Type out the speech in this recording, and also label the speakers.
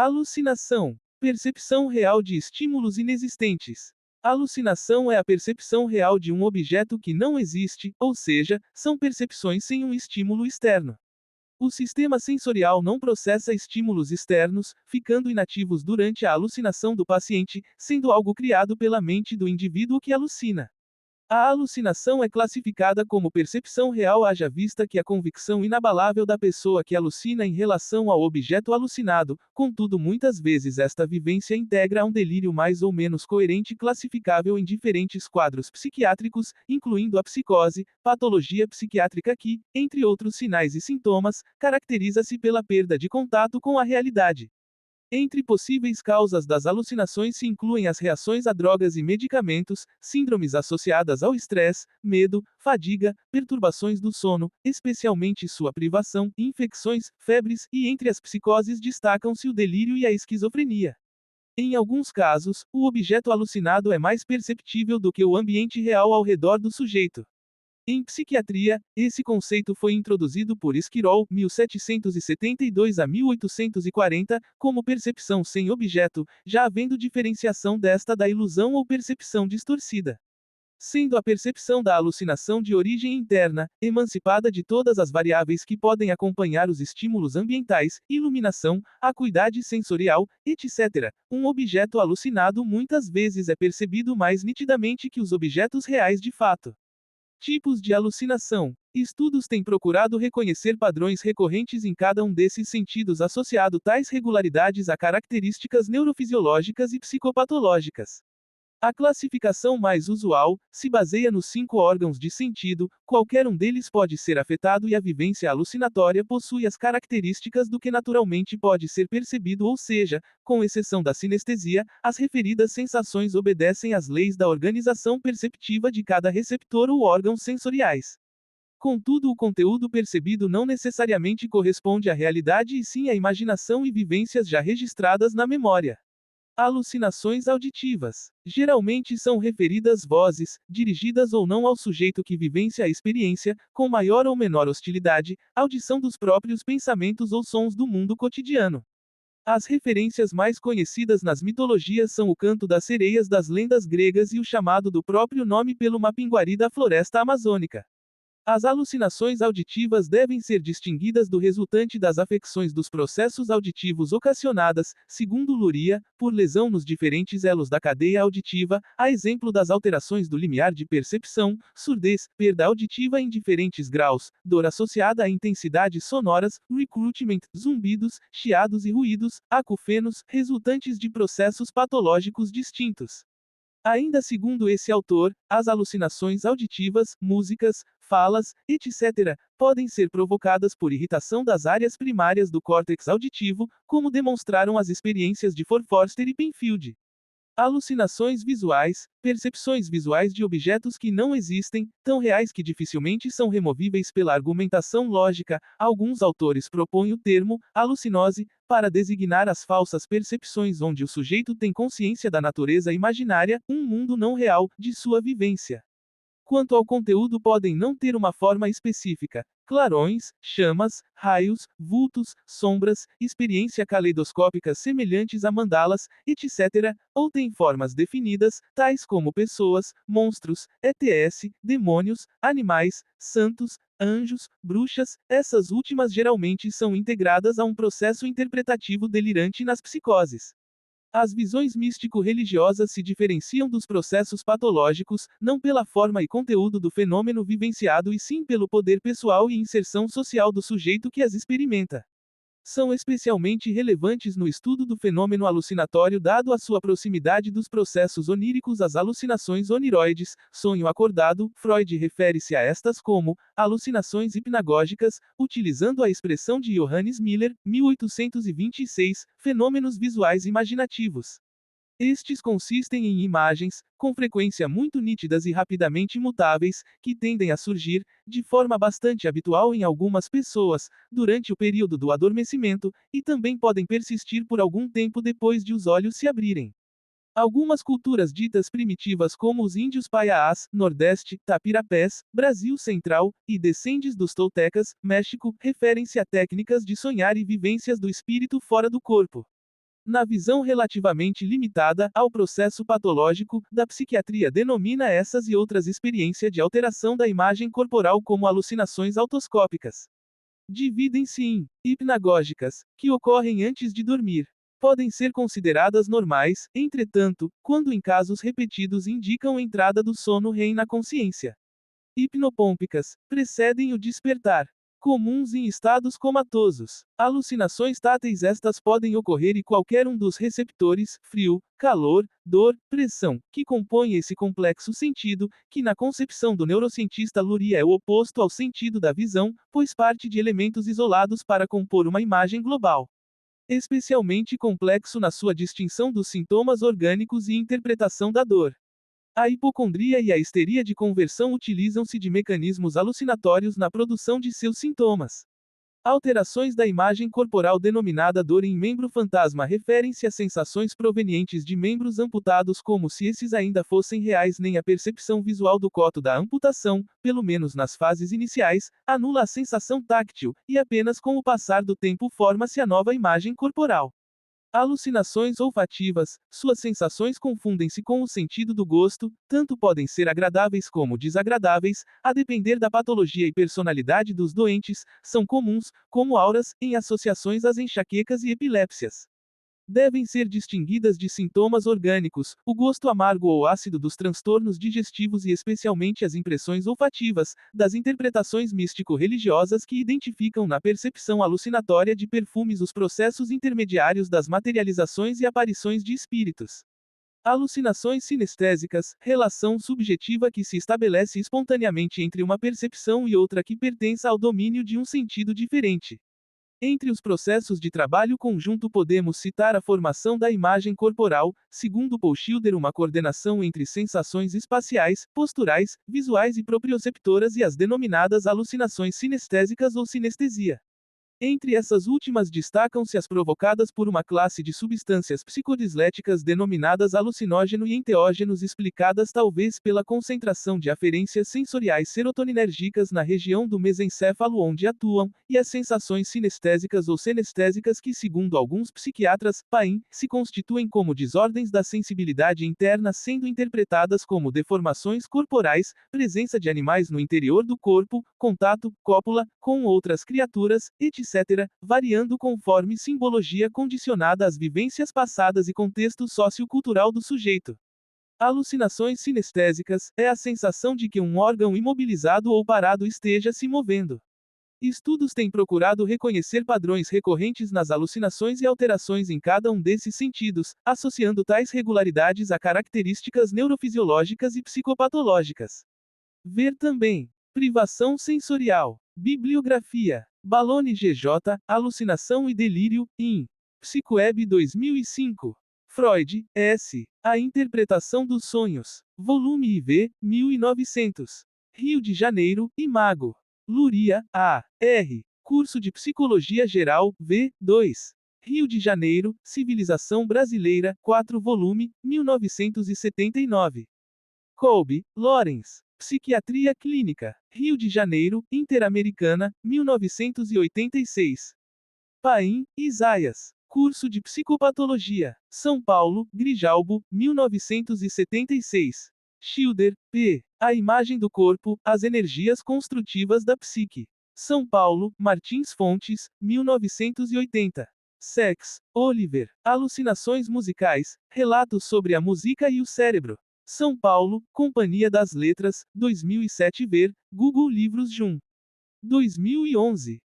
Speaker 1: Alucinação. Percepção real de estímulos inexistentes. Alucinação é a percepção real de um objeto que não existe, ou seja, são percepções sem um estímulo externo. O sistema sensorial não processa estímulos externos, ficando inativos durante a alucinação do paciente, sendo algo criado pela mente do indivíduo que alucina. A alucinação é classificada como percepção real, haja vista que a convicção inabalável da pessoa que alucina em relação ao objeto alucinado, contudo, muitas vezes esta vivência integra um delírio mais ou menos coerente classificável em diferentes quadros psiquiátricos, incluindo a psicose, patologia psiquiátrica que, entre outros sinais e sintomas, caracteriza-se pela perda de contato com a realidade. Entre possíveis causas das alucinações se incluem as reações a drogas e medicamentos, síndromes associadas ao estresse, medo, fadiga, perturbações do sono, especialmente sua privação, infecções, febres, e entre as psicoses destacam-se o delírio e a esquizofrenia. Em alguns casos, o objeto alucinado é mais perceptível do que o ambiente real ao redor do sujeito. Em psiquiatria, esse conceito foi introduzido por Esquirol, 1772 a 1840, como percepção sem objeto, já havendo diferenciação desta da ilusão ou percepção distorcida. Sendo a percepção da alucinação de origem interna, emancipada de todas as variáveis que podem acompanhar os estímulos ambientais, iluminação, acuidade sensorial, etc., um objeto alucinado muitas vezes é percebido mais nitidamente que os objetos reais de fato. Tipos de alucinação. Estudos têm procurado reconhecer padrões recorrentes em cada um desses sentidos, associado tais regularidades a características neurofisiológicas e psicopatológicas. A classificação mais usual se baseia nos 5 órgãos de sentido, qualquer um deles pode ser afetado e a vivência alucinatória possui as características do que naturalmente pode ser percebido, ou seja, com exceção da sinestesia, as referidas sensações obedecem às leis da organização perceptiva de cada receptor ou órgãos sensoriais. Contudo, o conteúdo percebido não necessariamente corresponde à realidade e sim à imaginação e vivências já registradas na memória. Alucinações auditivas. Geralmente são referidas vozes, dirigidas ou não ao sujeito que vivencia a experiência, com maior ou menor hostilidade, audição dos próprios pensamentos ou sons do mundo cotidiano. As referências mais conhecidas nas mitologias são o canto das sereias das lendas gregas e o chamado do próprio nome pelo mapinguari da floresta amazônica. As alucinações auditivas devem ser distinguidas do resultante das afecções dos processos auditivos ocasionadas, segundo Luria, por lesão nos diferentes elos da cadeia auditiva, a exemplo das alterações do limiar de percepção, surdez, perda auditiva em diferentes graus, dor associada a intensidades sonoras, recruitment, zumbidos, chiados e ruídos, acufenos, resultantes de processos patológicos distintos. Ainda segundo esse autor, as alucinações auditivas, músicas, falas, etc., podem ser provocadas por irritação das áreas primárias do córtex auditivo, como demonstraram as experiências de Forster e Penfield. Alucinações visuais, percepções visuais de objetos que não existem, tão reais que dificilmente são removíveis pela argumentação lógica. Alguns autores propõem o termo alucinose para designar as falsas percepções onde o sujeito tem consciência da natureza imaginária, um mundo não real, de sua vivência. Quanto ao conteúdo, podem não ter uma forma específica. Clarões, chamas, raios, vultos, sombras, experiência caleidoscópica semelhantes a mandalas, etc., ou têm formas definidas, tais como pessoas, monstros, ETS, demônios, animais, santos, anjos, bruxas. Essas últimas geralmente são integradas a um processo interpretativo delirante nas psicoses. As visões místico-religiosas se diferenciam dos processos patológicos, não pela forma e conteúdo do fenômeno vivenciado e sim pelo poder pessoal e inserção social do sujeito que as experimenta. São especialmente relevantes no estudo do fenômeno alucinatório dado a sua proximidade dos processos oníricos às alucinações oniroides, sonho acordado. Freud refere-se a estas como alucinações hipnagógicas, utilizando a expressão de Johannes Miller, 1826, fenômenos visuais imaginativos. Estes consistem em imagens, com frequência muito nítidas e rapidamente mutáveis, que tendem a surgir, de forma bastante habitual em algumas pessoas, durante o período do adormecimento, e também podem persistir por algum tempo depois de os olhos se abrirem. Algumas culturas ditas primitivas como os índios Paiás, Nordeste, Tapirapés, Brasil Central, e descendentes dos Toltecas, México, referem-se a técnicas de sonhar e vivências do espírito fora do corpo. Na visão relativamente limitada ao processo patológico da psiquiatria, denomina essas e outras experiências de alteração da imagem corporal como alucinações autoscópicas. Dividem-se em hipnagógicas, que ocorrem antes de dormir. Podem ser consideradas normais, entretanto, quando em casos repetidos indicam entrada do sono REM na consciência. Hipnopômpicas, precedem o despertar. Comuns em estados comatosos. Alucinações táteis, estas podem ocorrer em qualquer um dos receptores, frio, calor, dor, pressão, que compõem esse complexo sentido, que na concepção do neurocientista Luria é o oposto ao sentido da visão, pois parte de elementos isolados para compor uma imagem global. Especialmente complexo na sua distinção dos sintomas orgânicos e interpretação da dor. A hipocondria e a histeria de conversão utilizam-se de mecanismos alucinatórios na produção de seus sintomas. Alterações da imagem corporal denominada dor em membro fantasma referem-se a sensações provenientes de membros amputados como se esses ainda fossem reais, nem a percepção visual do coto da amputação, pelo menos nas fases iniciais, anula a sensação táctil, e apenas com o passar do tempo forma-se a nova imagem corporal. Alucinações olfativas, suas sensações confundem-se com o sentido do gosto, tanto podem ser agradáveis como desagradáveis, a depender da patologia e personalidade dos doentes, são comuns, como auras, em associações às enxaquecas e epilépsias. Devem ser distinguidas de sintomas orgânicos, o gosto amargo ou ácido dos transtornos digestivos e especialmente as impressões olfativas, das interpretações místico-religiosas que identificam na percepção alucinatória de perfumes os processos intermediários das materializações e aparições de espíritos. Alucinações sinestésicas, relação subjetiva que se estabelece espontaneamente entre uma percepção e outra que pertença ao domínio de um sentido diferente. Entre os processos de trabalho conjunto podemos citar a formação da imagem corporal, segundo Paul Schilder, uma coordenação entre sensações espaciais, posturais, visuais e proprioceptoras e as denominadas alucinações sinestésicas ou sinestesia. Entre essas últimas destacam-se as provocadas por uma classe de substâncias psicodisléticas denominadas alucinógeno e enteógenos, explicadas talvez pela concentração de aferências sensoriais serotoninérgicas na região do mesencéfalo onde atuam, e as sensações sinestésicas ou senestésicas que, segundo alguns psiquiatras, PAIN, se constituem como desordens da sensibilidade interna, sendo interpretadas como deformações corporais, presença de animais no interior do corpo, contato, cópula, com outras criaturas, etc., variando conforme simbologia condicionada às vivências passadas e contexto sociocultural do sujeito. Alucinações sinestésicas é a sensação de que um órgão imobilizado ou parado esteja se movendo. Estudos têm procurado reconhecer padrões recorrentes nas alucinações e alterações em cada um desses sentidos, associando tais regularidades a características neurofisiológicas e psicopatológicas. Ver também: privação sensorial, bibliografia, Baloni GJ, Alucinação e Delírio, in. Psicoweb 2005. Freud, S. A Interpretação dos Sonhos. Volume IV, 1900. Rio de Janeiro, Imago. Luria, A. R. Curso de Psicologia Geral, V. 2. Rio de Janeiro, Civilização Brasileira, 4 volume, 1979. Kolbe, Lawrence. Psiquiatria Clínica, Rio de Janeiro, Interamericana, 1986. Paim, Isaias. Curso de Psicopatologia, São Paulo, Grijalbo, 1976. Schilder, P. A Imagem do Corpo, As Energias Construtivas da Psique. São Paulo, Martins Fontes, 1980. Sex, Oliver. Alucinações musicais, relatos sobre a música e o cérebro. São Paulo, Companhia das Letras, 2007. Ver, Google Livros Jun. 2011.